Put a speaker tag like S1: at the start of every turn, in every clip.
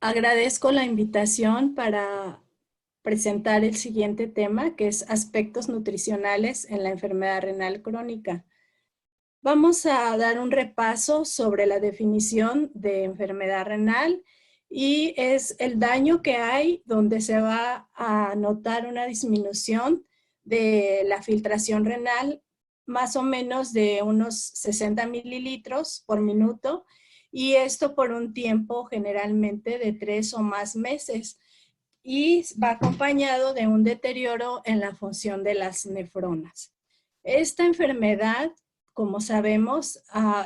S1: Agradezco la invitación para presentar el siguiente tema, que es aspectos nutricionales en la enfermedad renal crónica. Vamos a dar un repaso sobre la definición de enfermedad renal y es el daño que hay donde se va a notar una disminución de la filtración renal más o menos de unos 60 mililitros por minuto y esto por un tiempo generalmente de 3 o más meses y va acompañado de un deterioro en la función de las nefronas. Esta enfermedad, como sabemos,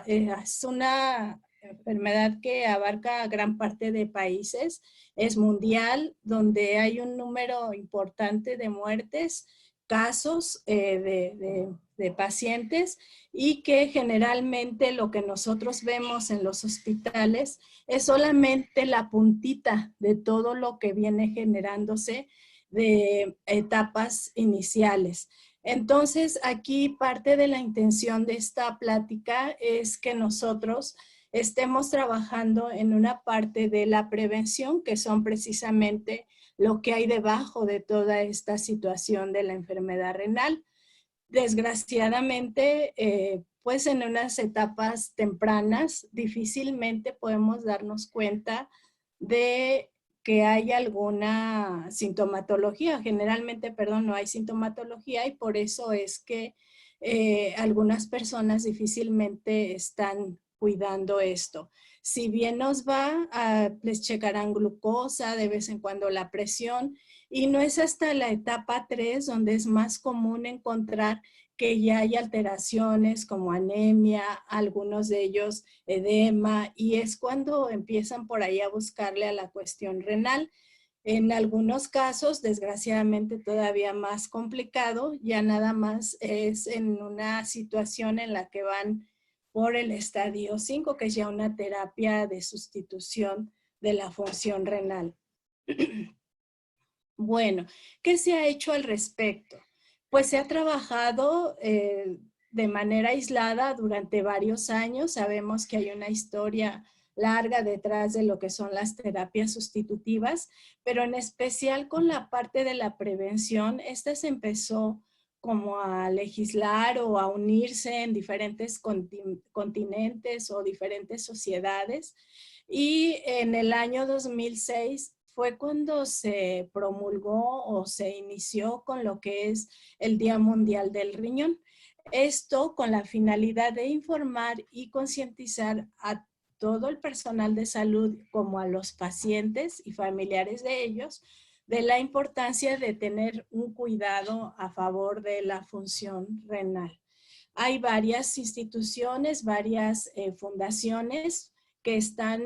S1: es una enfermedad que abarca gran parte de países, es mundial, donde hay un número importante de muertes, casos de pacientes y que generalmente lo que nosotros vemos en los hospitales es solamente la puntita de todo lo que viene generándose de etapas iniciales. Entonces, aquí parte de la intención de esta plática es que nosotros estemos trabajando en una parte de la prevención, que son precisamente lo que hay debajo de toda esta situación de la enfermedad renal. Desgraciadamente, pues en unas etapas tempranas difícilmente podemos darnos cuenta de que hay alguna sintomatología. Generalmente, perdón, no hay sintomatología y por eso es que algunas personas difícilmente están cuidando esto. Si bien nos va, les checarán glucosa, de vez en cuando la presión, y no es hasta la etapa 3 donde es más común encontrar que ya hay alteraciones como anemia, algunos de ellos edema, y es cuando empiezan por ahí a buscarle a la cuestión renal. En algunos casos, desgraciadamente todavía más complicado, ya nada más es en una situación en la que van por el estadio 5, que es ya una terapia de sustitución de la función renal. Bueno, ¿qué se ha hecho al respecto? Pues se ha trabajado de manera aislada durante varios años. Sabemos que hay una historia larga detrás de lo que son las terapias sustitutivas, pero en especial con la parte de la prevención, esta se empezó como a legislar o a unirse en diferentes continentes o diferentes sociedades. Y en el año 2006 fue cuando se promulgó o se inició con lo que es el Día Mundial del Riñón. Esto con la finalidad de informar y concientizar a todo el personal de salud como a los pacientes y familiares de ellos de la importancia de tener un cuidado a favor de la función renal. Hay varias instituciones, varias fundaciones que están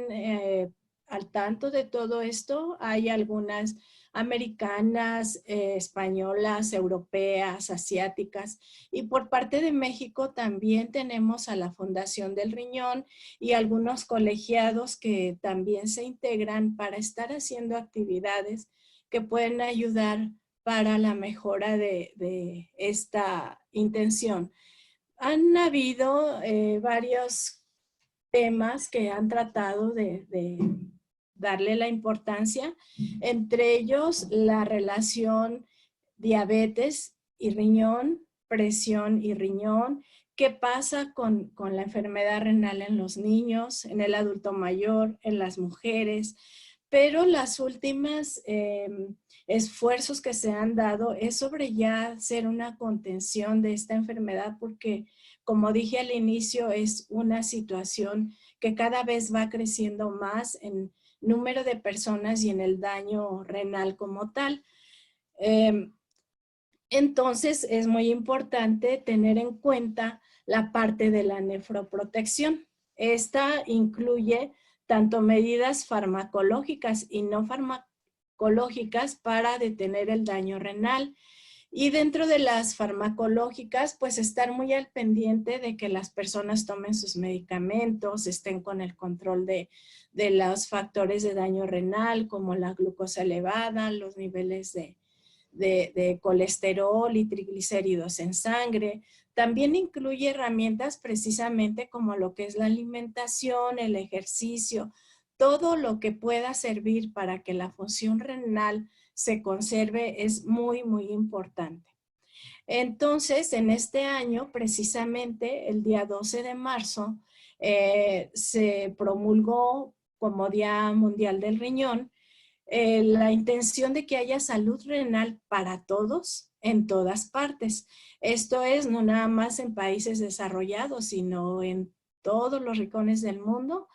S1: al tanto de todo esto. Hay algunas americanas, españolas, europeas, asiáticas. Y por parte de México también tenemos a la Fundación del Riñón y algunos colegiados que también se integran para estar haciendo actividades que pueden ayudar para la mejora de esta intención. Han habido varios temas que han tratado de darle la importancia, entre ellos la relación diabetes y riñón, presión y riñón, qué pasa con la enfermedad renal en los niños, en el adulto mayor, en las mujeres, pero las últimas esfuerzos que se han dado es sobre ya hacer una contención de esta enfermedad porque, como dije al inicio, es una situación que cada vez va creciendo más en número de personas y en el daño renal como tal. Entonces, es muy importante tener en cuenta la parte de la nefroprotección. Esta incluye tanto medidas farmacológicas y no farmacológicas para detener el daño renal. Y dentro de las farmacológicas, pues estar muy al pendiente de que las personas tomen sus medicamentos, estén con el control de los factores de daño renal, como la glucosa elevada, los niveles de colesterol y triglicéridos en sangre. También incluye herramientas precisamente como lo que es la alimentación, el ejercicio, todo lo que pueda servir para que la función renal se conserve es muy, muy importante. Entonces, en este año, precisamente el día 12 de marzo, se promulgó como Día Mundial del Riñón la intención de que haya salud renal para todos en todas partes. Esto es, no nada más en países desarrollados, sino en todos los rincones del mundo,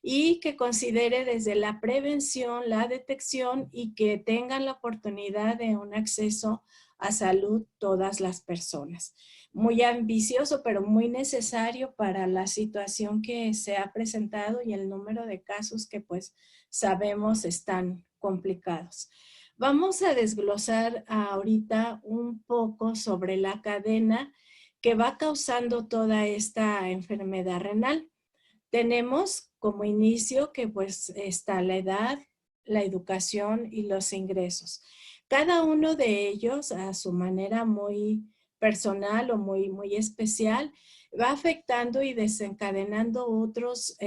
S1: y que considere desde la prevención, la detección y que tengan la oportunidad de un acceso a salud todas las personas. Muy ambicioso, pero muy necesario para la situación que se ha presentado y el número de casos que pues sabemos están complicados. Vamos a desglosar ahorita un poco sobre la cadena que va causando toda esta enfermedad renal. Tenemos como inicio que pues está la edad, la educación y los ingresos. Cada uno de ellos a su manera muy personal o muy especial va afectando y desencadenando otras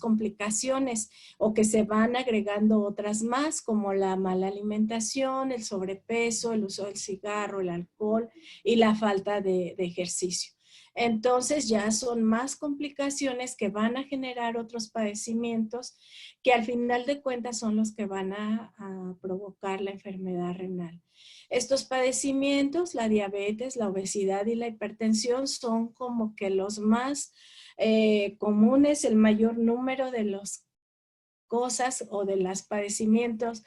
S1: complicaciones o que se van agregando otras más como la mala alimentación, el sobrepeso, el uso del cigarro, el alcohol y la falta de ejercicio. Entonces ya son más complicaciones que van a generar otros padecimientos que al final de cuentas son los que van a provocar la enfermedad renal. Estos padecimientos, la diabetes, la obesidad y la hipertensión son como que los más comunes, el mayor número de las cosas o de los padecimientos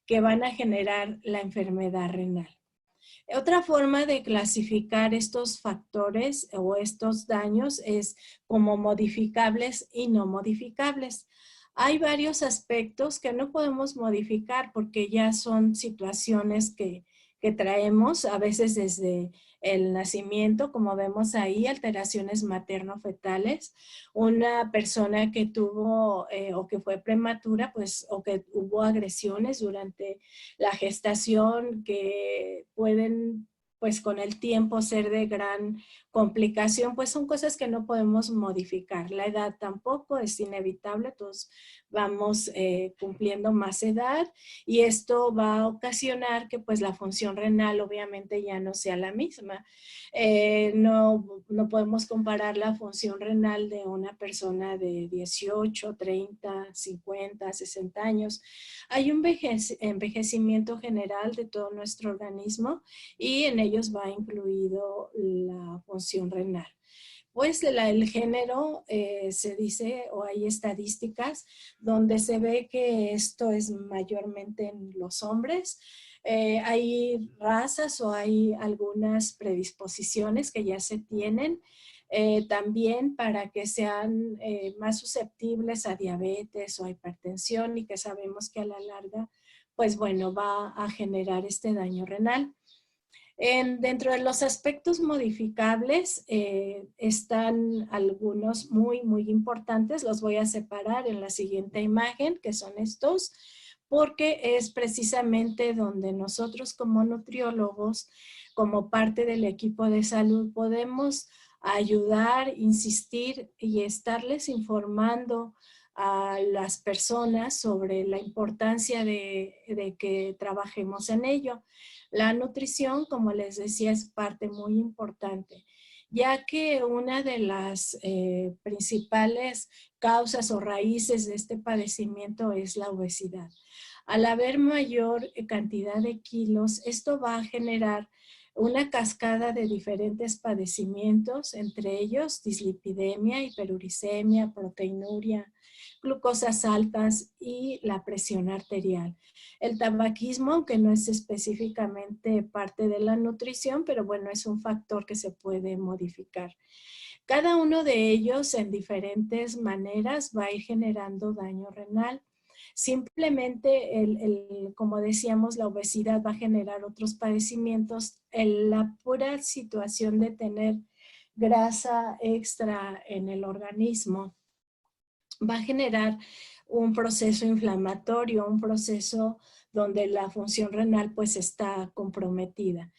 S1: que van a generar la enfermedad renal. Otra forma de clasificar estos factores o estos daños es como modificables y no modificables. Hay varios aspectos que no podemos modificar porque ya son situaciones que traemos a veces desde el nacimiento, como vemos ahí, alteraciones materno-fetales. Una persona que tuvo o que fue prematura, pues, o que hubo agresiones durante la gestación que pueden pues con el tiempo ser de gran complicación, pues son cosas que no podemos modificar. La edad tampoco es inevitable, todos vamos cumpliendo más edad y esto va a ocasionar que pues la función renal obviamente ya no sea la misma. No podemos comparar la función renal de una persona de 18, 30, 50, 60 años. Hay un envejecimiento general de todo nuestro organismo y en ellos va incluido la función renal. Pues el género se dice o hay estadísticas donde se ve que esto es mayormente en los hombres. Hay razas o hay algunas predisposiciones que ya se tienen también para que sean más susceptibles a diabetes o a hipertensión y que sabemos que a la larga, pues bueno, va a generar este daño renal. Dentro de los aspectos modificables están algunos muy importantes. Los voy a separar en la siguiente imagen, que son estos, porque es precisamente donde nosotros como nutriólogos, como parte del equipo de salud, podemos ayudar, insistir y estarles informando a las personas sobre la importancia de que trabajemos en ello. La nutrición, como les decía, es parte muy importante, ya que una de las principales causas o raíces de este padecimiento es la obesidad. Al haber mayor cantidad de kilos, esto va a generar una cascada de diferentes padecimientos, entre ellos dislipidemia, hiperuricemia, proteinuria, glucosas altas y la presión arterial. El tabaquismo, aunque no es específicamente parte de la nutrición, pero bueno, es un factor que se puede modificar. Cada uno de ellos en diferentes maneras va a ir generando daño renal. Simplemente, como decíamos, la obesidad va a generar otros padecimientos. La pura situación de tener grasa extra en el organismo va a generar un proceso inflamatorio, un proceso donde la función renal pues está comprometida.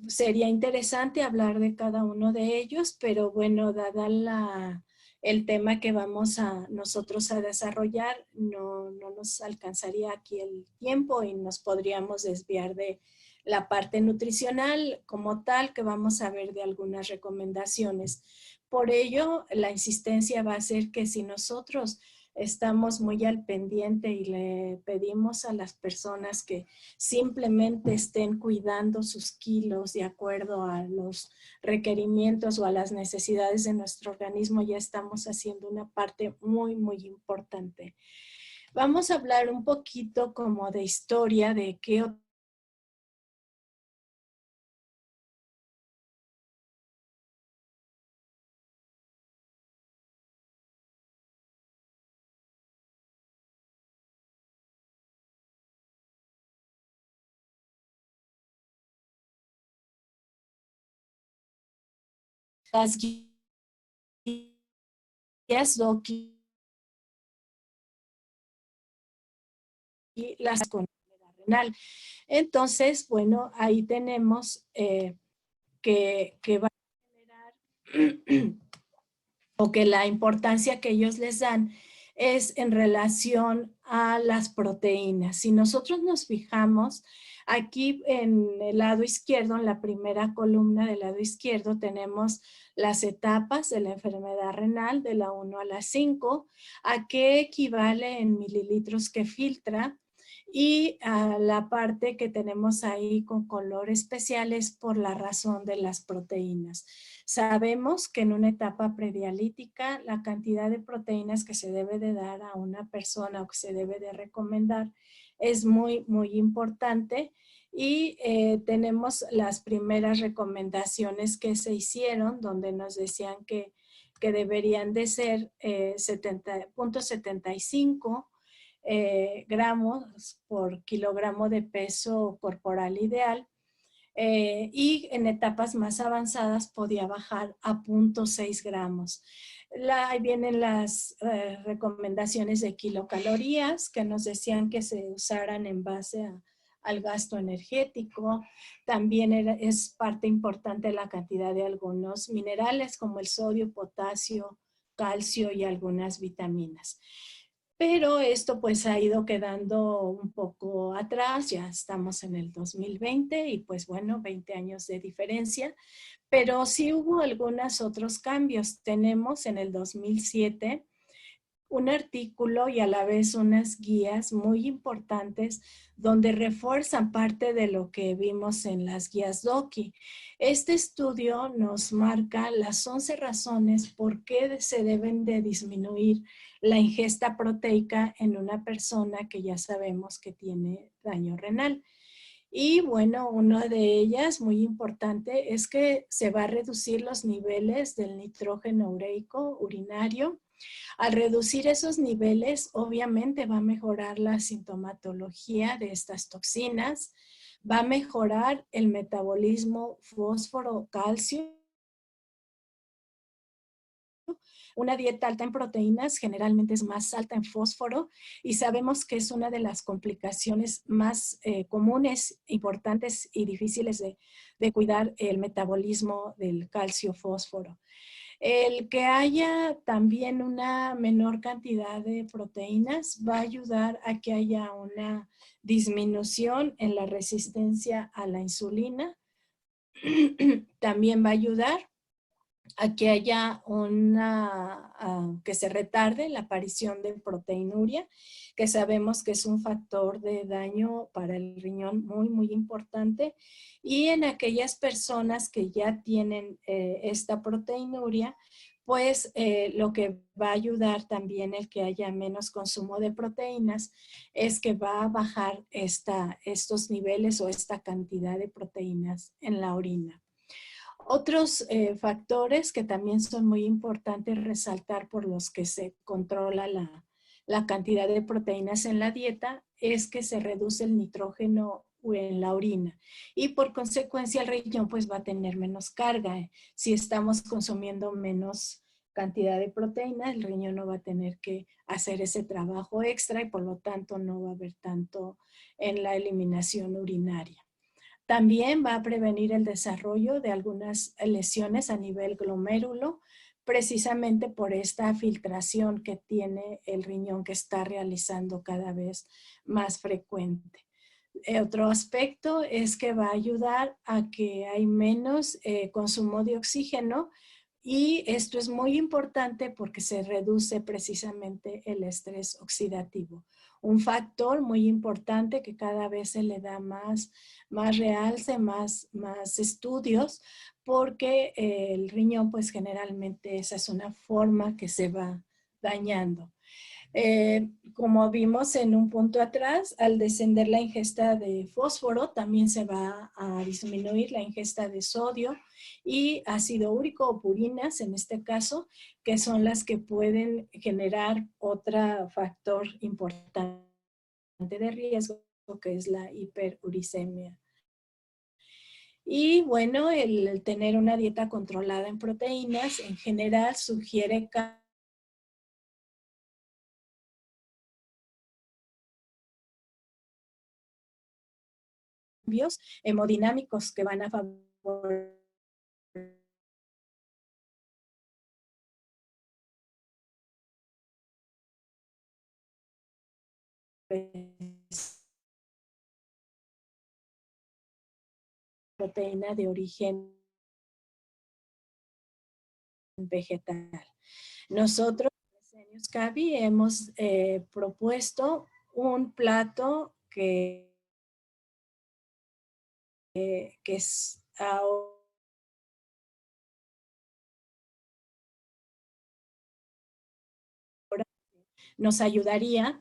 S1: Sería interesante hablar de cada uno de ellos, pero bueno, dada el tema que vamos a nosotros a desarrollar. No nos alcanzaría aquí el tiempo y nos podríamos desviar de la parte nutricional como tal, que vamos a ver de algunas recomendaciones. Por ello, la insistencia va a ser que si nosotros estamos muy al pendiente y le pedimos a las personas que simplemente estén cuidando sus kilos de acuerdo a los requerimientos o a las necesidades de nuestro organismo, ya estamos haciendo una parte muy, muy importante. Vamos a hablar un poquito como de historia de qué otras guías DOCI y las con renal. Entonces, bueno, ahí tenemos que va a generar o que la importancia que ellos les dan es en relación a las proteínas. Si nosotros nos fijamos, aquí en el lado izquierdo, en la primera columna del lado izquierdo, tenemos las etapas de la enfermedad renal de la 1 a la 5, a qué equivale en mililitros que filtra, y a la parte que tenemos ahí con color especial es por la razón de las proteínas. Sabemos que en una etapa predialítica la cantidad de proteínas que se debe de dar a una persona o que se debe de recomendar es muy, muy importante, y tenemos las primeras recomendaciones que se hicieron donde nos decían que deberían de ser 70.75 gramos por kilogramo de peso corporal ideal, y en etapas más avanzadas podía bajar a 0.6 gramos. Ahí vienen las recomendaciones de kilocalorías que nos decían que se usaran en base al gasto energético. También es parte importante la cantidad de algunos minerales como el sodio, potasio, calcio y algunas vitaminas. Pero esto pues ha ido quedando un poco atrás, ya estamos en el 2020 y pues bueno, 20 años de diferencia, pero sí hubo algunos otros cambios. Tenemos en el 2007 un artículo y a la vez unas guías muy importantes donde refuerzan parte de lo que vimos en las guías DOCI. Este estudio nos marca las 11 razones por qué se deben de disminuir la ingesta proteica en una persona que ya sabemos que tiene daño renal. Y bueno, una de ellas muy importante es que se va a reducir los niveles del nitrógeno ureico urinario. Al reducir esos niveles, obviamente va a mejorar la sintomatología de estas toxinas, va a mejorar el metabolismo fósforo-calcio. Una dieta alta en proteínas generalmente es más alta en fósforo y sabemos que es una de las complicaciones más comunes, importantes y difíciles de cuidar el metabolismo del calcio-fósforo. El que haya también una menor cantidad de proteínas va a ayudar a que haya una disminución en la resistencia a la insulina. También va a ayudar a que haya que se retarde la aparición de proteinuria, que sabemos que es un factor de daño para el riñón muy, muy importante. Y en aquellas personas que ya tienen esta proteinuria, pues lo que va a ayudar también el que haya menos consumo de proteínas es que va a bajar estos niveles o esta cantidad de proteínas en la orina. Otros factores que también son muy importantes resaltar por los que se controla la cantidad de proteínas en la dieta es que se reduce el nitrógeno en la orina y por consecuencia el riñón pues va a tener menos carga. Si estamos consumiendo menos cantidad de proteína, el riñón no va a tener que hacer ese trabajo extra y por lo tanto no va a haber tanto en la eliminación urinaria. También va a prevenir el desarrollo de algunas lesiones a nivel glomérulo, precisamente por esta filtración que tiene el riñón que está realizando cada vez más frecuente. Otro aspecto es que va a ayudar a que hay menos consumo de oxígeno y esto es muy importante porque se reduce precisamente el estrés oxidativo. Un factor muy importante que cada vez se le da más realce, más estudios, porque el riñón pues generalmente esa es una forma que se va dañando. Como vimos en un punto atrás, al descender la ingesta de fósforo, también se va a disminuir la ingesta de sodio y ácido úrico o purinas, en este caso, que son las que pueden generar otro factor importante de riesgo, que es la hiperuricemia. Y bueno, el tener una dieta controlada en proteínas en general sugiere cambios hemodinámicos que van a favorecer proteína de origen vegetal. Nosotros, en Euskabi, hemos propuesto un plato que es ahora nos ayudaría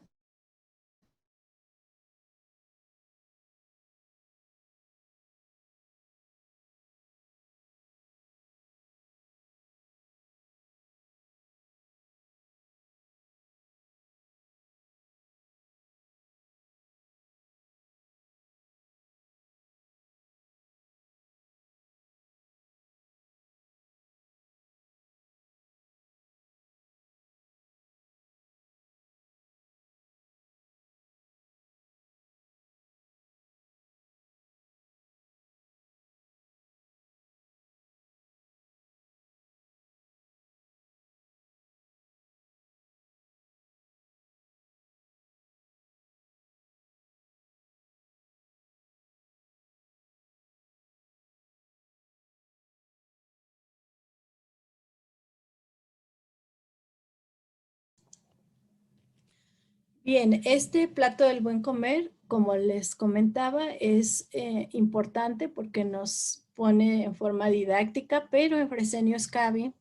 S1: bien. Este plato del buen comer, como les comentaba, es importante porque nos pone en forma didáctica, pero en Fresenius Cavi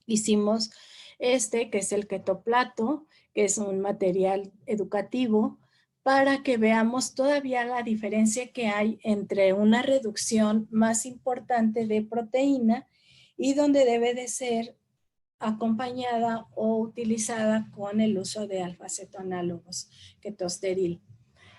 S1: hicimos que es el ketoplato, que es un material educativo, para que veamos todavía la diferencia que hay entre una reducción más importante de proteína y donde debe de ser acompañada o utilizada con el uso de alfa-cetoanálogos ketosteril.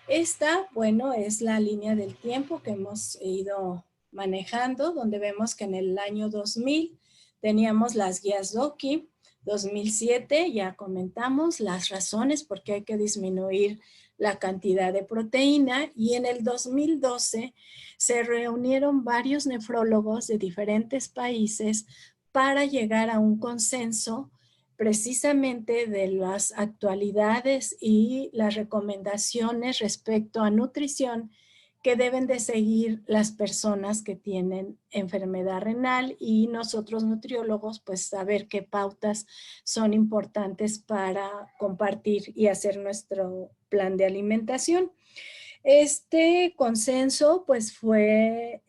S1: Esta, bueno, es la línea del tiempo que hemos ido manejando, donde vemos que en el año 2000 teníamos las guías DOKI, 2007 ya comentamos las razones por qué hay que disminuir la cantidad de proteína, y en el 2012 se reunieron varios nefrólogos de diferentes países para llegar a un consenso precisamente de las actualidades y las recomendaciones respecto a nutrición que deben de seguir las personas que tienen enfermedad renal, y nosotros nutriólogos pues saber qué pautas son importantes para compartir y hacer nuestro plan de alimentación. Este consenso pues fue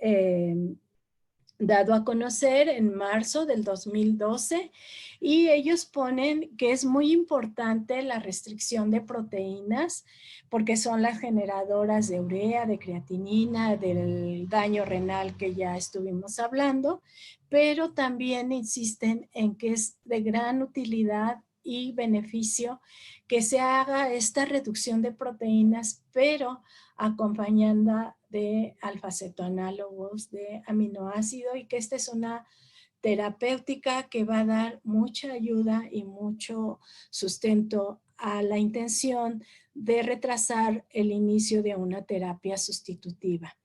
S1: dado a conocer en marzo del 2012, y ellos ponen que es muy importante la restricción de proteínas porque son las generadoras de urea, de creatinina, del daño renal que ya estuvimos hablando, pero también insisten en que es de gran utilidad y beneficio que se haga esta reducción de proteínas, pero acompañando de alfa-cetoanálogos de aminoácido, y que esta es una terapéutica que va a dar mucha ayuda y mucho sustento a la intención de retrasar el inicio de una terapia sustitutiva.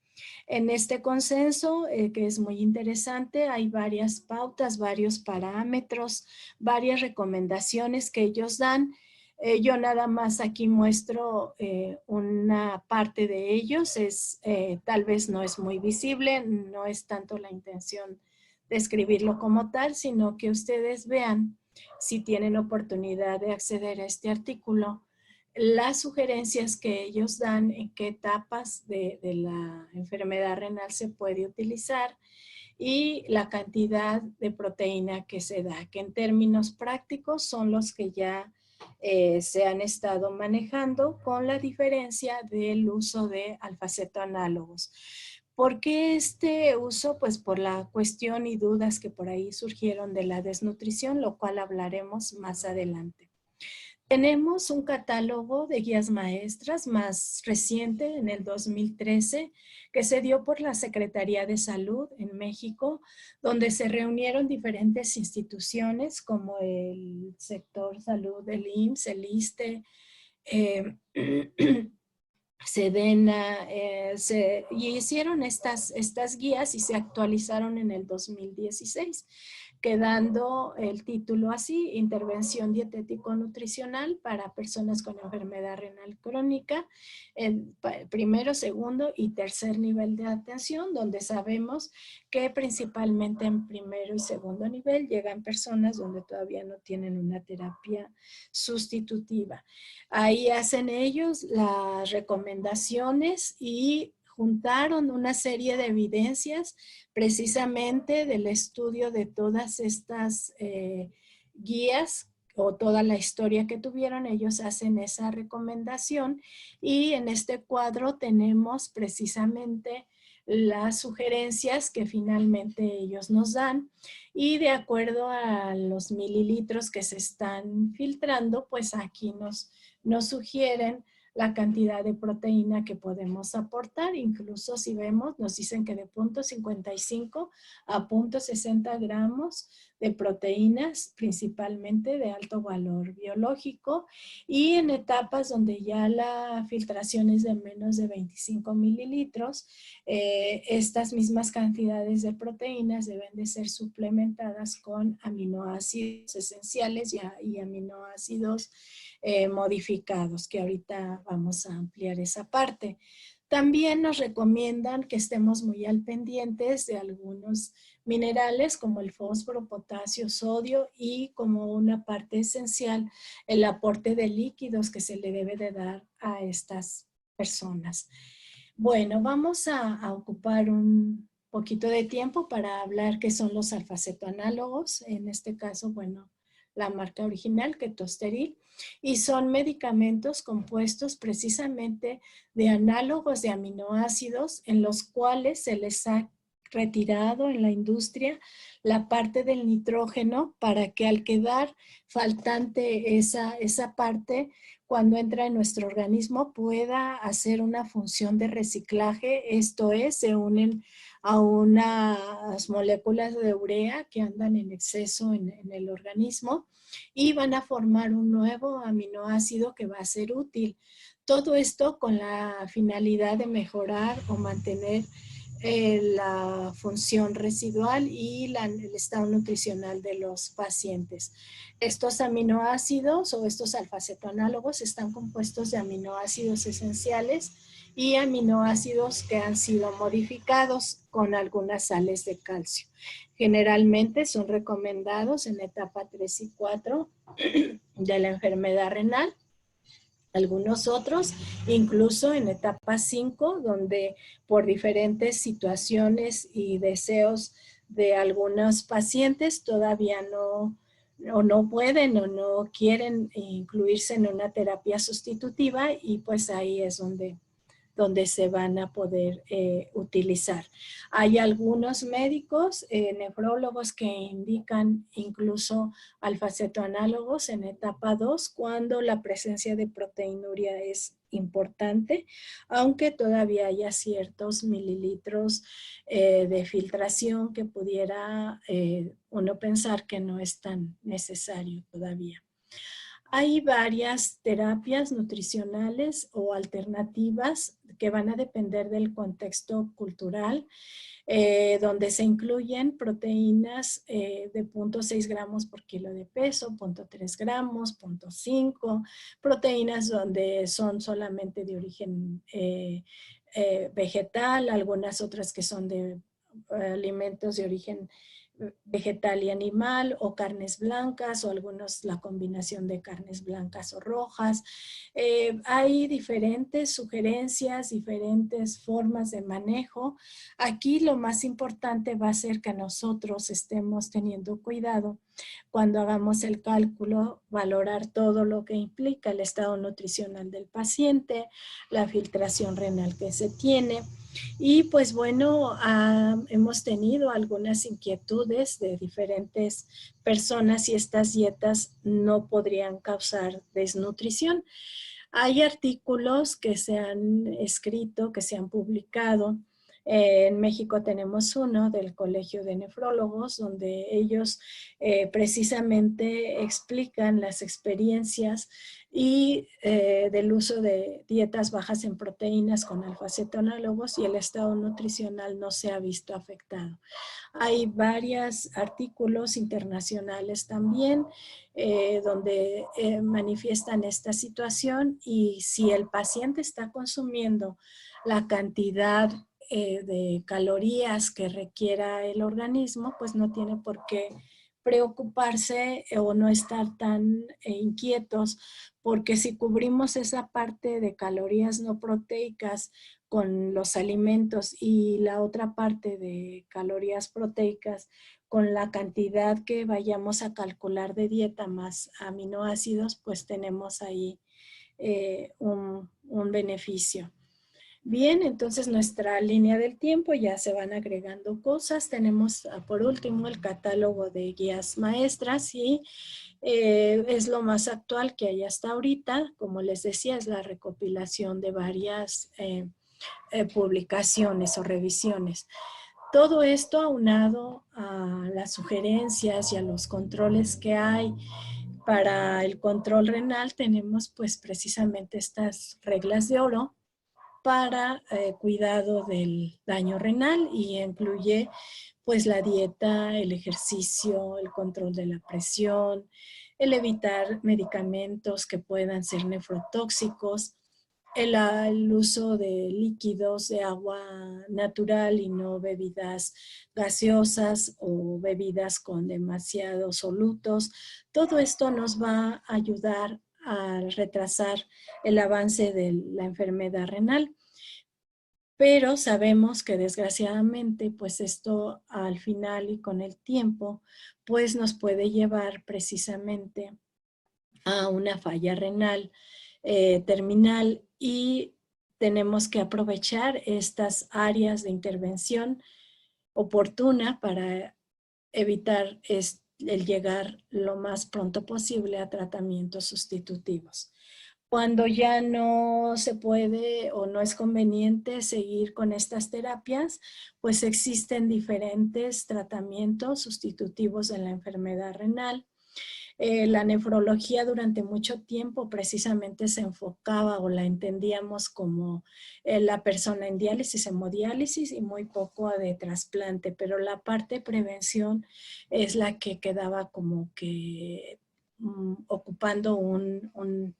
S1: En este consenso, que es muy interesante, hay varias pautas, varios parámetros, varias recomendaciones que ellos dan. Yo nada más aquí muestro una parte de ellos, tal vez no es muy visible, no es tanto la intención de escribirlo como tal, sino que ustedes vean, si tienen oportunidad de acceder a este artículo, las sugerencias que ellos dan en qué etapas de la enfermedad renal se puede utilizar y la cantidad de proteína que se da, que en términos prácticos son los que ya se han estado manejando con la diferencia del uso de alfa-cetoanálogos. ¿Por qué este uso? Pues por la cuestión y dudas que por ahí surgieron de la desnutrición, lo cual hablaremos más adelante. Tenemos un catálogo de guías maestras más reciente, en el 2013, que se dio por la Secretaría de Salud en México, donde se reunieron diferentes instituciones como el sector salud del IMSS, el ISSSTE, Sedena, y hicieron estas guías y se actualizaron en el 2016, quedando el título así: Intervención dietético-nutricional para personas con enfermedad renal crónica, en primero, segundo y tercer nivel de atención, donde sabemos que principalmente en primero y segundo nivel llegan personas donde todavía no tienen una terapia sustitutiva. Ahí hacen ellos las recomendaciones y juntaron una serie de evidencias precisamente del estudio de todas estas guías o toda la historia que tuvieron. Ellos hacen esa recomendación y en este cuadro tenemos precisamente las sugerencias que finalmente ellos nos dan, y de acuerdo a los mililitros que se están filtrando, pues aquí nos sugieren la cantidad de proteína que podemos aportar. Incluso si vemos, nos dicen que de 0.55 a 0.60 gramos de proteínas, principalmente de alto valor biológico, y en etapas donde ya la filtración es de menos de 25 mililitros, estas mismas cantidades de proteínas deben de ser suplementadas con aminoácidos esenciales y aminoácidos modificados, que ahorita vamos a ampliar esa parte. También nos recomiendan que estemos muy al pendientes de algunos minerales como el fósforo, potasio, sodio, y como una parte esencial el aporte de líquidos que se le debe de dar a estas personas. Bueno, vamos a ocupar un poquito de tiempo para hablar qué son los alfa-cetoanálogos. En este caso, bueno, la marca original, Ketosteril, y son medicamentos compuestos precisamente de análogos de aminoácidos en los cuales se les ha retirado en la industria la parte del nitrógeno para que al quedar faltante esa parte, cuando entra en nuestro organismo pueda hacer una función de reciclaje. Esto es, se unen a unas moléculas de urea que andan en exceso en el organismo y van a formar un nuevo aminoácido que va a ser útil. Todo esto con la finalidad de mejorar o mantener la función residual y el estado nutricional de los pacientes. Estos aminoácidos o estos alfa-cetoanálogos están compuestos de aminoácidos esenciales y aminoácidos que han sido modificados con algunas sales de calcio. Generalmente son recomendados en etapa 3 y 4 de la enfermedad renal. Algunos otros, incluso en etapa 5, donde por diferentes situaciones y deseos de algunos pacientes todavía no pueden o no quieren incluirse en una terapia sustitutiva, y pues ahí es donde se van a poder utilizar. Hay algunos médicos, nefrólogos, que indican incluso alfa-cetoanálogos en etapa 2 cuando la presencia de proteinuria es importante, aunque todavía haya ciertos mililitros de filtración que pudiera uno pensar que no es tan necesario todavía. Hay varias terapias nutricionales o alternativas que van a depender del contexto cultural, donde se incluyen proteínas de 0,6 gramos por kilo de peso, 0,3 gramos, 0,5, proteínas donde son solamente de origen vegetal, algunas otras que son de alimentos de origen vegetal y animal, o carnes blancas, o algunos la combinación de carnes blancas o rojas. Hay diferentes sugerencias, diferentes formas de manejo. Aquí lo más importante va a ser que nosotros estemos teniendo cuidado cuando hagamos el cálculo, valorar todo lo que implica el estado nutricional del paciente, la filtración renal que se tiene. Y pues bueno, hemos tenido algunas inquietudes de diferentes personas y estas dietas no podrían causar desnutrición. Hay artículos que se han escrito, que se han publicado. En México tenemos uno del Colegio de Nefrólogos, donde ellos precisamente explican las experiencias y del uso de dietas bajas en proteínas con alfa-cetonólogos, y el estado nutricional no se ha visto afectado. Hay varios artículos internacionales también donde manifiestan esta situación, y si el paciente está consumiendo la cantidad de calorías que requiera el organismo, pues no tiene por qué preocuparse o no estar tan inquietos, porque si cubrimos esa parte de calorías no proteicas con los alimentos y la otra parte de calorías proteicas con la cantidad que vayamos a calcular de dieta más aminoácidos, pues tenemos ahí un beneficio. Bien, entonces nuestra línea del tiempo ya se van agregando cosas. Tenemos por último el catálogo de guías maestras y es lo más actual que hay hasta ahorita. Como les decía, es la recopilación de varias publicaciones o revisiones. Todo esto aunado a las sugerencias y a los controles que hay para el control renal, tenemos pues precisamente estas reglas de oro para cuidado del daño renal, y incluye pues la dieta, el ejercicio, el control de la presión, el evitar medicamentos que puedan ser nefrotóxicos, el uso de líquidos, de agua natural y no bebidas gaseosas o bebidas con demasiados solutos. Todo esto nos va a ayudar a retrasar el avance de la enfermedad renal. Pero sabemos que desgraciadamente, pues esto al final y con el tiempo, pues nos puede llevar precisamente a una falla renal terminal, y tenemos que aprovechar estas áreas de intervención oportuna para evitar el llegar lo más pronto posible a tratamientos sustitutivos. Cuando ya no se puede o no es conveniente seguir con estas terapias, pues existen diferentes tratamientos sustitutivos de la enfermedad renal. La nefrología durante mucho tiempo precisamente se enfocaba o la entendíamos como la persona en diálisis, hemodiálisis, y muy poco de trasplante, pero la parte de prevención es la que quedaba como que ocupando un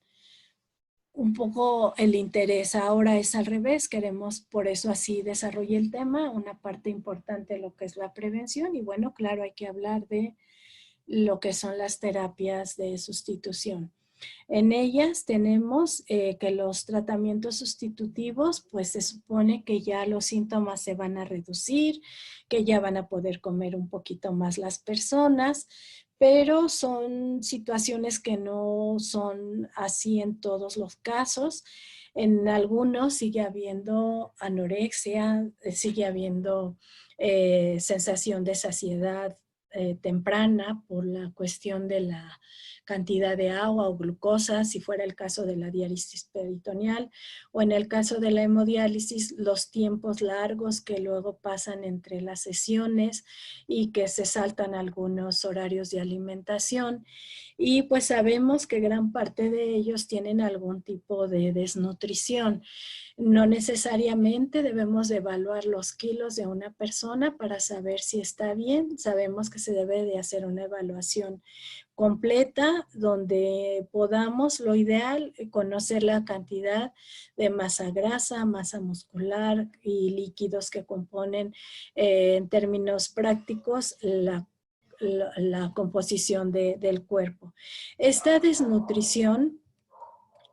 S1: poco el interés. Ahora es al revés, queremos, por eso así desarrollé el tema, una parte importante de lo que es la prevención, y bueno, claro, hay que hablar de lo que son las terapias de sustitución. En ellas tenemos que los tratamientos sustitutivos, pues se supone que ya los síntomas se van a reducir, que ya van a poder comer un poquito más las personas, pero son situaciones que no son así en todos los casos. En algunos sigue habiendo anorexia, sigue habiendo sensación de saciedad temprana por la cuestión de la cantidad de agua o glucosa, si fuera el caso de la diálisis peritoneal, o en el caso de la hemodiálisis, los tiempos largos que luego pasan entre las sesiones y que se saltan algunos horarios de alimentación. Y pues sabemos que gran parte de ellos tienen algún tipo de desnutrición. No necesariamente debemos de evaluar los kilos de una persona para saber si está bien. Sabemos que se debe de hacer una evaluación completa donde podamos, lo ideal, conocer la cantidad de masa grasa, masa muscular y líquidos que componen en términos prácticos la composición del cuerpo. Esta desnutrición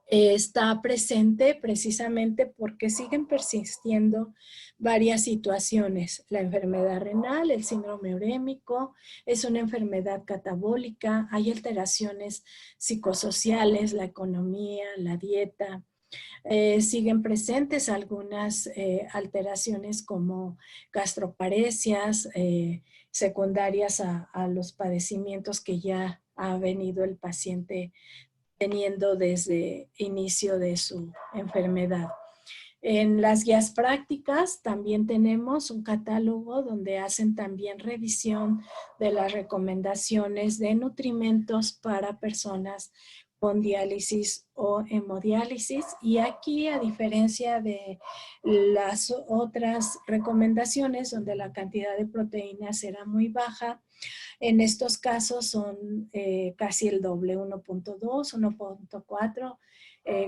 S1: está presente precisamente porque siguen persistiendo varias situaciones. La enfermedad renal, el síndrome urémico, es una enfermedad catabólica, hay alteraciones psicosociales, la economía, la dieta. Siguen presentes algunas alteraciones como gastroparesias, secundarias a los padecimientos que ya ha venido el paciente teniendo desde inicio de su enfermedad. En las guías prácticas también tenemos un catálogo donde hacen también revisión de las recomendaciones de nutrimentos para personas con diálisis o hemodiálisis. Y aquí, a diferencia de las otras recomendaciones donde la cantidad de proteínas era muy baja, en estos casos son casi el doble, 1.2, 1.4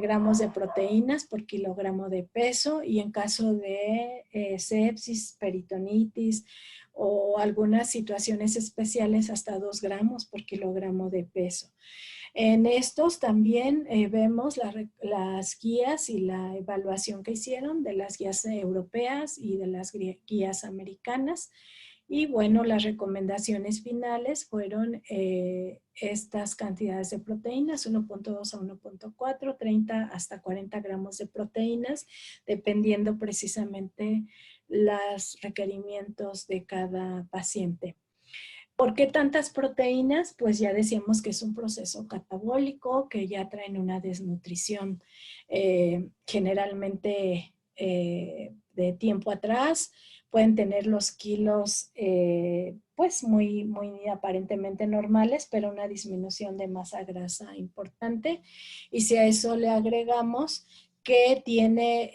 S1: gramos de proteínas por kilogramo de peso, y en caso de sepsis, peritonitis o algunas situaciones especiales hasta 2 gramos por kilogramo de peso. En estos también vemos las guías y la evaluación que hicieron de las guías europeas y de las guías americanas. Y bueno, las recomendaciones finales fueron estas cantidades de proteínas, 1.2 a 1.4, 30 hasta 40 gramos de proteínas, dependiendo precisamente los requerimientos de cada paciente. ¿Por qué tantas proteínas? Pues ya decíamos que es un proceso catabólico, que ya traen una desnutrición generalmente de tiempo atrás. Pueden tener los kilos pues muy aparentemente normales, pero una disminución de masa grasa importante. Y si a eso le agregamos que tiene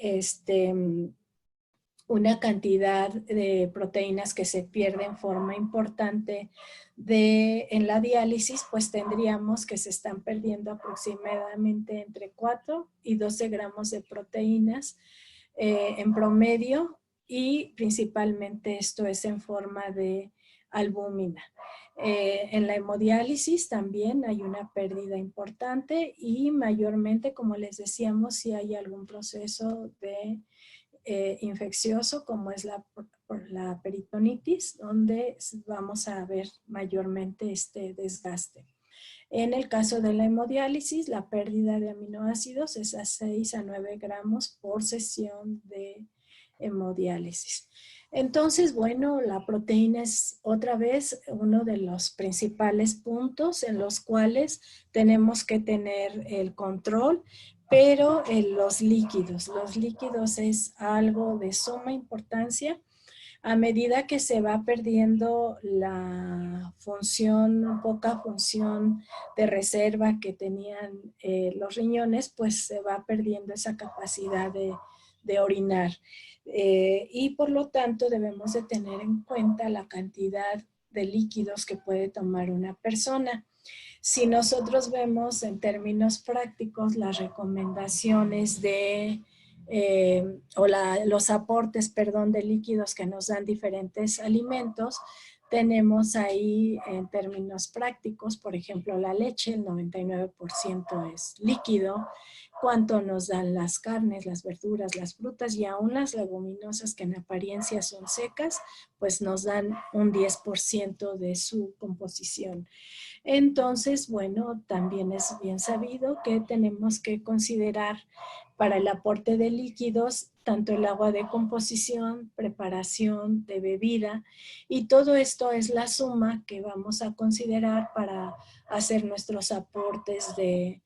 S1: una cantidad de proteínas que se pierde en forma importante en la diálisis, pues tendríamos que se están perdiendo aproximadamente entre 4 y 12 gramos de proteínas en promedio, y principalmente esto es en forma de albúmina. En la hemodiálisis también hay una pérdida importante, y mayormente, como les decíamos, si hay algún proceso de infeccioso como es la peritonitis, donde vamos a ver mayormente este desgaste. En el caso de la hemodiálisis, la pérdida de aminoácidos es a 6 a 9 gramos por sesión de hemodiálisis. Entonces, bueno, la proteína es otra vez uno de los principales puntos en los cuales tenemos que tener el control. Pero los líquidos es algo de suma importancia. A medida que se va perdiendo la función, poca función de reserva que tenían los riñones, pues se va perdiendo esa capacidad de orinar. Y por lo tanto debemos de tener en cuenta la cantidad de líquidos que puede tomar una persona. Si nosotros vemos en términos prácticos las recomendaciones los aportes, perdón, de líquidos que nos dan diferentes alimentos, tenemos ahí en términos prácticos, por ejemplo, la leche, el 99% es líquido. Cuánto nos dan las carnes, las verduras, las frutas y aún las leguminosas, que en apariencia son secas, pues nos dan un 10% de su composición. Entonces, bueno, también es bien sabido que tenemos que considerar para el aporte de líquidos, tanto el agua de composición, preparación, de bebida, y todo esto es la suma que vamos a considerar para hacer nuestros aportes de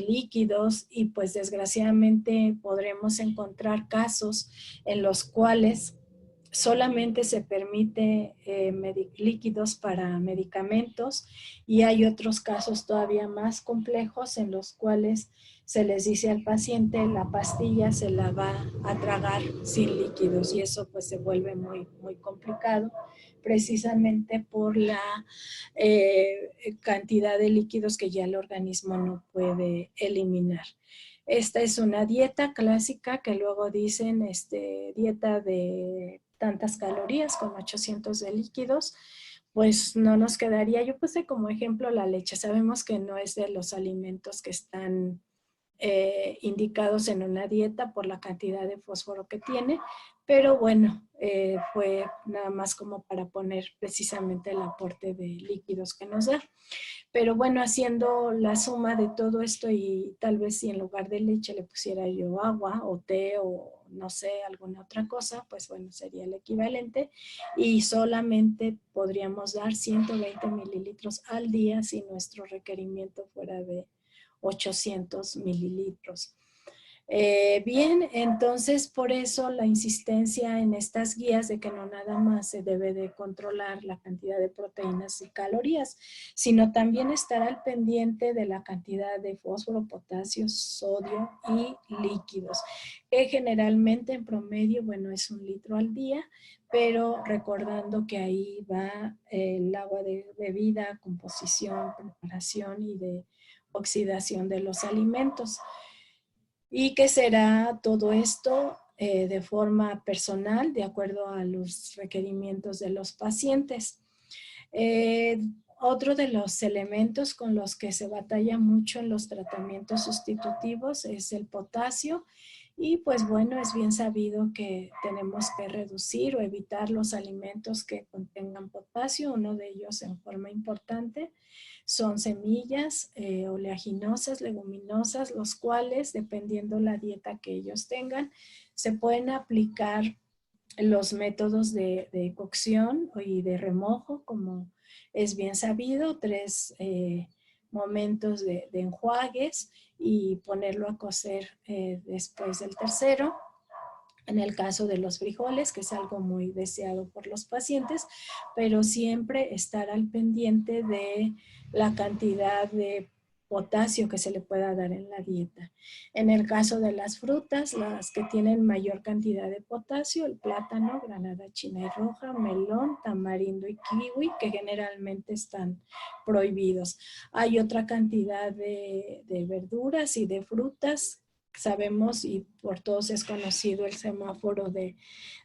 S1: líquidos, y pues desgraciadamente podremos encontrar casos en los cuales solamente se permite líquidos para medicamentos, y hay otros casos todavía más complejos en los cuales se les dice al paciente la pastilla se la va a tragar sin líquidos, y eso pues se vuelve muy, muy complicado precisamente por la cantidad de líquidos que ya el organismo no puede eliminar. Esta es una dieta clásica que luego dicen dieta de tantas calorías con 800 de líquidos. Pues no nos quedaría, yo puse como ejemplo la leche. Sabemos que no es de los alimentos que están indicados en una dieta por la cantidad de fósforo que tiene, pero bueno, fue nada más como para poner precisamente el aporte de líquidos que nos da. Pero bueno, haciendo la suma de todo esto, y tal vez si en lugar de leche le pusiera yo agua o té o no sé, alguna otra cosa, pues bueno, sería el equivalente, y solamente podríamos dar 120 mililitros al día si nuestro requerimiento fuera de 800 mililitros. Bien, entonces por eso la insistencia en estas guías de que no nada más se debe de controlar la cantidad de proteínas y calorías, sino también estar al pendiente de la cantidad de fósforo, potasio, sodio y líquidos, que generalmente en promedio, bueno, es 1 litro al día, pero recordando que ahí va el agua de bebida, composición, preparación y de oxidación de los alimentos. Y que será todo esto de forma personal, de acuerdo a los requerimientos de los pacientes. Otro de los elementos con los que se batalla mucho en los tratamientos sustitutivos es el potasio. Y pues bueno, es bien sabido que tenemos que reducir o evitar los alimentos que contengan potasio. Uno de ellos en forma importante son semillas oleaginosas, leguminosas, los cuales, dependiendo la dieta que ellos tengan, se pueden aplicar los métodos de cocción y de remojo, como es bien sabido, 3 momentos de enjuagues y ponerlo a cocer después del tercero. En el caso de los frijoles, que es algo muy deseado por los pacientes, pero siempre estar al pendiente de la cantidad de potasio que se le pueda dar en la dieta. En el caso de las frutas, las que tienen mayor cantidad de potasio, el plátano, granada china y roja, melón, tamarindo y kiwi, que generalmente están prohibidos. Hay otra cantidad de verduras y de frutas. Sabemos y por todos es conocido el semáforo de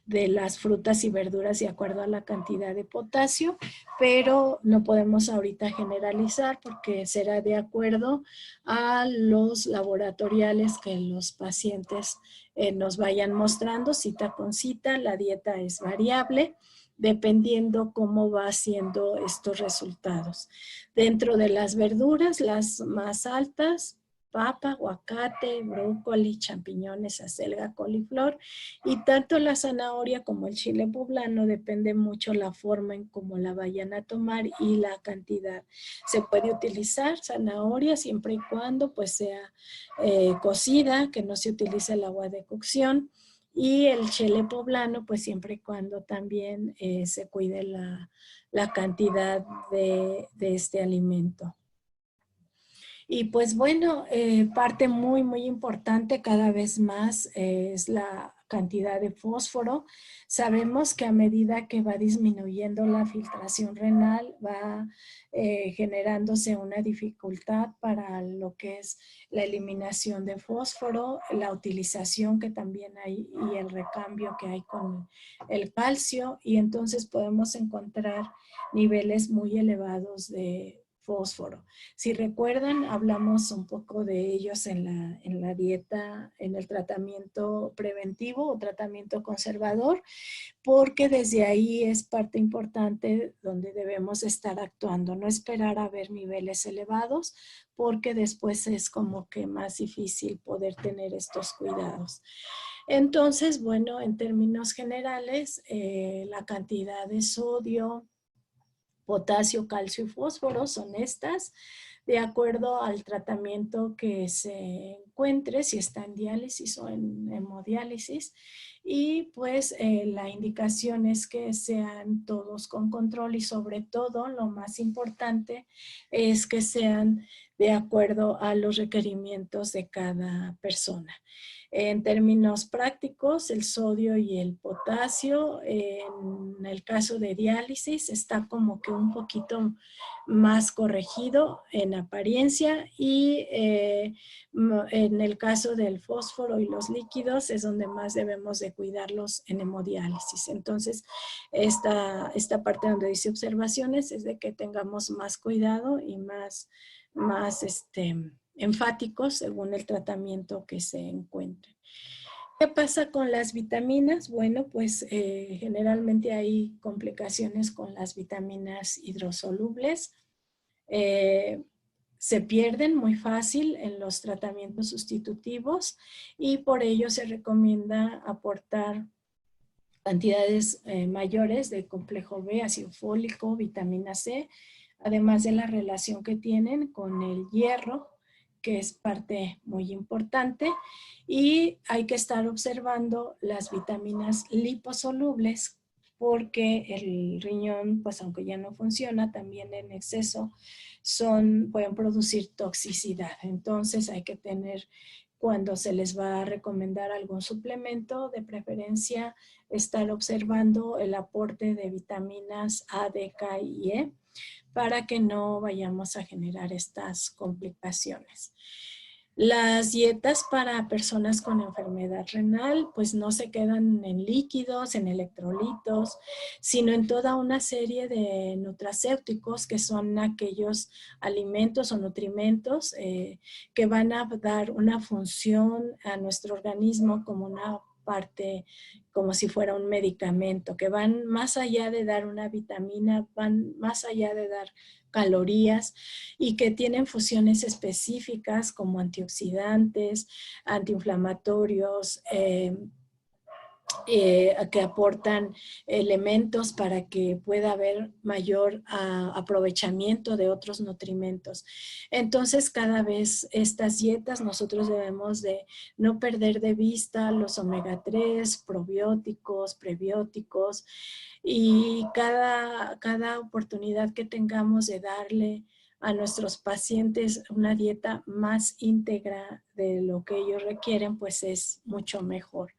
S1: las frutas y verduras de acuerdo a la cantidad de potasio, pero no podemos ahorita generalizar porque será de acuerdo a los laboratoriales que los pacientes nos vayan mostrando cita con cita. La dieta es variable dependiendo cómo va haciendo estos resultados. Dentro de las verduras, las más altas, papa, aguacate, brócoli, champiñones, acelga, coliflor, y tanto la zanahoria como el chile poblano depende mucho la forma en cómo la vayan a tomar y la cantidad. Se puede utilizar zanahoria siempre y cuando pues sea cocida, que no se utilice el agua de cocción, y el chile poblano pues siempre y cuando también se cuide la cantidad de este alimento. Y pues bueno, parte muy, muy importante cada vez más es la cantidad de fósforo. Sabemos que a medida que va disminuyendo la filtración renal, va generándose una dificultad para lo que es la eliminación de fósforo, la utilización que también hay y el recambio que hay con el calcio, y entonces podemos encontrar niveles muy elevados de fósforo. Si recuerdan, hablamos un poco de ellos en la dieta, en el tratamiento preventivo o tratamiento conservador, porque desde ahí es parte importante donde debemos estar actuando, no esperar a ver niveles elevados, porque después es como que más difícil poder tener estos cuidados. Entonces, bueno, en términos generales, la cantidad de sodio, potasio, calcio y fósforo son estas, de acuerdo al tratamiento que se encuentre, si está en diálisis o en hemodiálisis. Y pues la indicación es que sean todos con control y sobre todo lo más importante es que sean de acuerdo a los requerimientos de cada persona. En términos prácticos, el sodio y el potasio, en el caso de diálisis, está como que un poquito más corregido en apariencia y en el caso del fósforo y los líquidos es donde más debemos de cuidarlos en hemodiálisis. Entonces, esta parte donde dice observaciones es de que tengamos más cuidado y más enfáticos según el tratamiento que se encuentre. ¿Qué pasa con las vitaminas? Bueno, pues generalmente hay complicaciones con las vitaminas hidrosolubles. Se pierden muy fácil en los tratamientos sustitutivos y por ello se recomienda aportar cantidades mayores de complejo B, ácido fólico, vitamina C, además de la relación que tienen con el hierro, que es parte muy importante, y hay que estar observando las vitaminas liposolubles porque el riñón, pues aunque ya no funciona, también en exceso pueden producir toxicidad. Entonces hay que tener, cuando se les va a recomendar algún suplemento, de preferencia estar observando el aporte de vitaminas A, D, K y E para que no vayamos a generar estas complicaciones. Las dietas para personas con enfermedad renal pues no se quedan en líquidos, en electrolitos, sino en toda una serie de nutracéuticos que son aquellos alimentos o nutrimentos que van a dar una función a nuestro organismo como una parte, como si fuera un medicamento, que van más allá de dar una vitamina, van más allá de dar calorías y que tienen funciones específicas como antioxidantes, antiinflamatorios, que aportan elementos para que pueda haber mayor aprovechamiento de otros nutrimentos. Entonces, cada vez estas dietas nosotros debemos de no perder de vista los omega 3, probióticos, prebióticos, y cada oportunidad que tengamos de darle a nuestros pacientes una dieta más íntegra de lo que ellos requieren, pues es mucho mejor.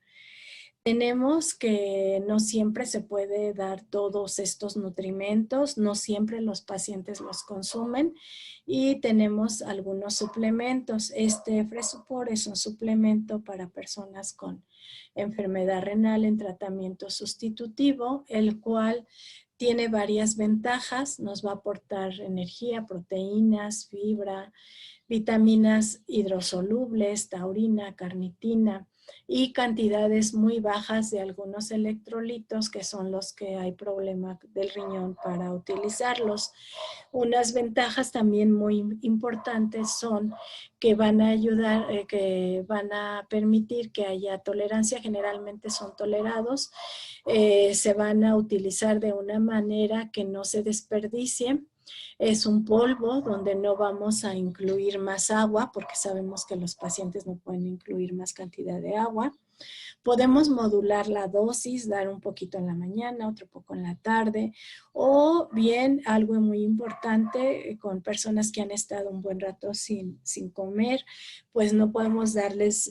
S1: Tenemos que no siempre se puede dar todos estos nutrimentos, no siempre los pacientes los consumen y tenemos algunos suplementos. Este Fresupor es un suplemento para personas con enfermedad renal en tratamiento sustitutivo, el cual tiene varias ventajas, nos va a aportar energía, proteínas, fibra, vitaminas hidrosolubles, taurina, carnitina y cantidades muy bajas de algunos electrolitos que son los que hay problema del riñón para utilizarlos. Unas ventajas también muy importantes son que van a ayudar, que van a permitir que haya tolerancia, generalmente son tolerados, se van a utilizar de una manera que no se desperdicie. Es un polvo donde no vamos a incluir más agua porque sabemos que los pacientes no pueden incluir más cantidad de agua. Podemos modular la dosis, dar un poquito en la mañana, otro poco en la tarde, o bien algo muy importante con personas que han estado un buen rato sin comer, pues no podemos darles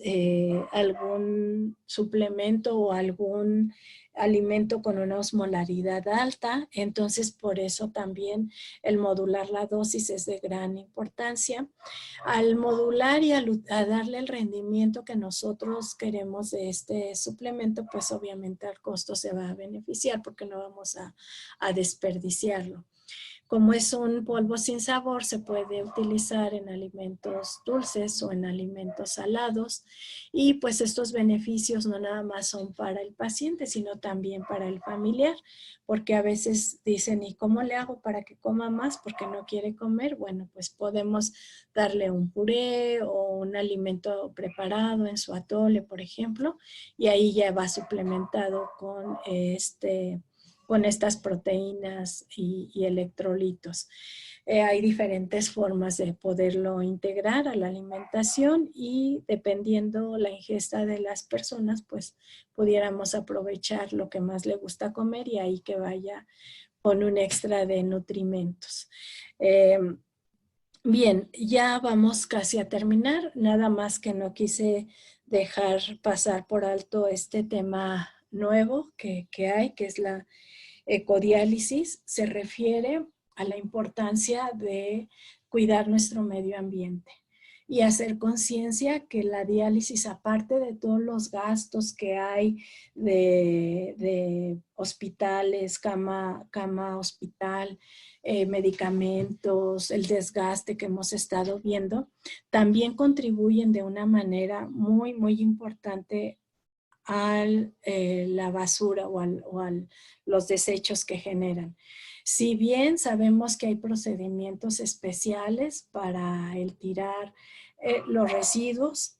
S1: algún suplemento o algún alimento con una osmolaridad alta, entonces por eso también el modular la dosis es de gran importancia. Al modular y a darle el rendimiento que nosotros queremos de este suplemento, pues obviamente al costo se va a beneficiar porque no vamos a desperdiciarlo. Como es un polvo sin sabor, se puede utilizar en alimentos dulces o en alimentos salados. Y pues estos beneficios no nada más son para el paciente, sino también para el familiar, porque a veces dicen, ¿y cómo le hago para que coma más? Porque no quiere comer. Bueno, pues podemos darle un puré o un alimento preparado en su atole, por ejemplo, y ahí ya va suplementado con estas proteínas y electrolitos. Hay diferentes formas de poderlo integrar a la alimentación y dependiendo la ingesta de las personas, pues pudiéramos aprovechar lo que más le gusta comer y ahí que vaya con un extra de nutrimentos. Bien, ya vamos casi a terminar, nada más que no quise dejar pasar por alto este tema nuevo que hay, que es la ecodiálisis. Se refiere a la importancia de cuidar nuestro medio ambiente y hacer conciencia que la diálisis, aparte de todos los gastos que hay de hospitales, cama hospital, medicamentos, el desgaste que hemos estado viendo, también contribuyen de una manera muy, muy importante a la basura o a los desechos que generan. Si bien sabemos que hay procedimientos especiales para el tirar los residuos,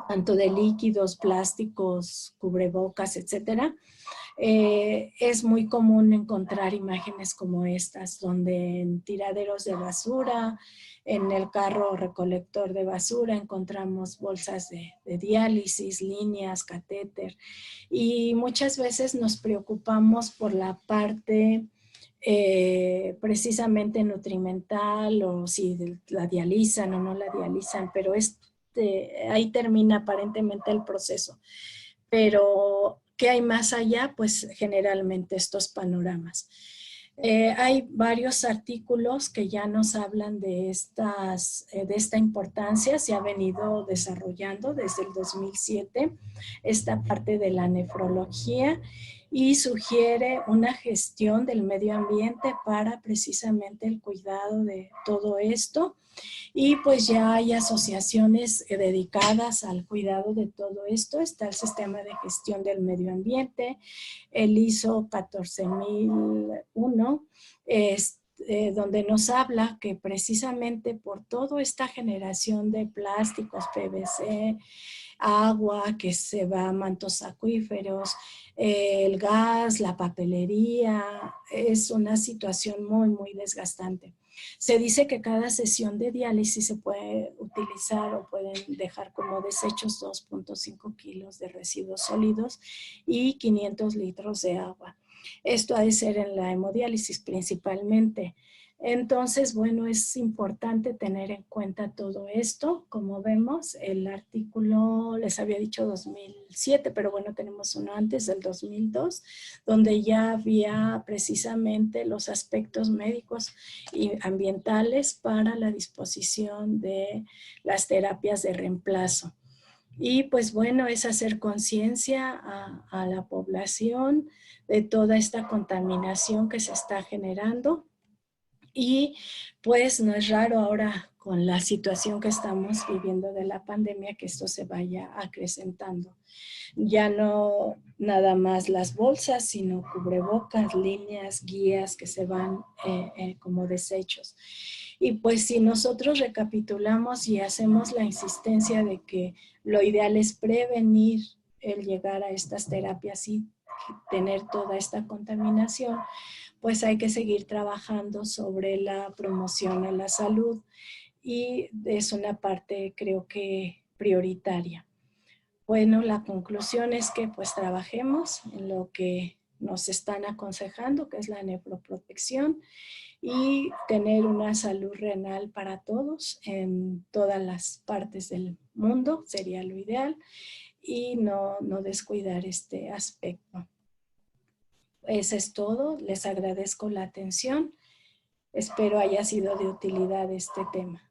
S1: tanto de líquidos, plásticos, cubrebocas, etcétera, es muy común encontrar imágenes como estas, donde en tiraderos de basura, en el carro recolector de basura, encontramos bolsas de diálisis, líneas, catéter, y muchas veces nos preocupamos por la parte precisamente nutrimental o si la dializan o no la dializan, pero ahí termina aparentemente el proceso. Pero, ¿qué hay más allá? Pues generalmente estos panoramas. Hay varios artículos que ya nos hablan de esta importancia. Se ha venido desarrollando desde el 2007 esta parte de la nefrología y sugiere una gestión del medio ambiente para precisamente el cuidado de todo esto. Y pues ya hay asociaciones dedicadas al cuidado de todo esto. Está el Sistema de Gestión del Medio Ambiente, el ISO 14001, donde nos habla que precisamente por toda esta generación de plásticos, PVC, agua que se va a mantos acuíferos, el gas, la papelería, es una situación muy, muy desgastante. Se dice que cada sesión de diálisis se puede utilizar o pueden dejar como desechos 2.5 kilos de residuos sólidos y 500 litros de agua. Esto ha de ser en la hemodiálisis principalmente. Entonces, bueno, es importante tener en cuenta todo esto. Como vemos, el artículo, les había dicho 2007, pero bueno, tenemos uno antes del 2002, donde ya había precisamente los aspectos médicos y ambientales para la disposición de las terapias de reemplazo. Y pues bueno, es hacer conciencia a la población de toda esta contaminación que se está generando. Y pues no es raro ahora con la situación que estamos viviendo de la pandemia que esto se vaya acrecentando. Ya no nada más las bolsas, sino cubrebocas, líneas, guías que se van como desechos. Y pues si nosotros recapitulamos y hacemos la insistencia de que lo ideal es prevenir el llegar a estas terapias y tener toda esta contaminación, pues hay que seguir trabajando sobre la promoción a la salud y es una parte creo que prioritaria. Bueno, la conclusión es que pues trabajemos en lo que nos están aconsejando, que es la nefroprotección y tener una salud renal para todos en todas las partes del mundo, sería lo ideal, y no descuidar este aspecto. Eso es todo. Les agradezco la atención. Espero haya sido de utilidad este tema.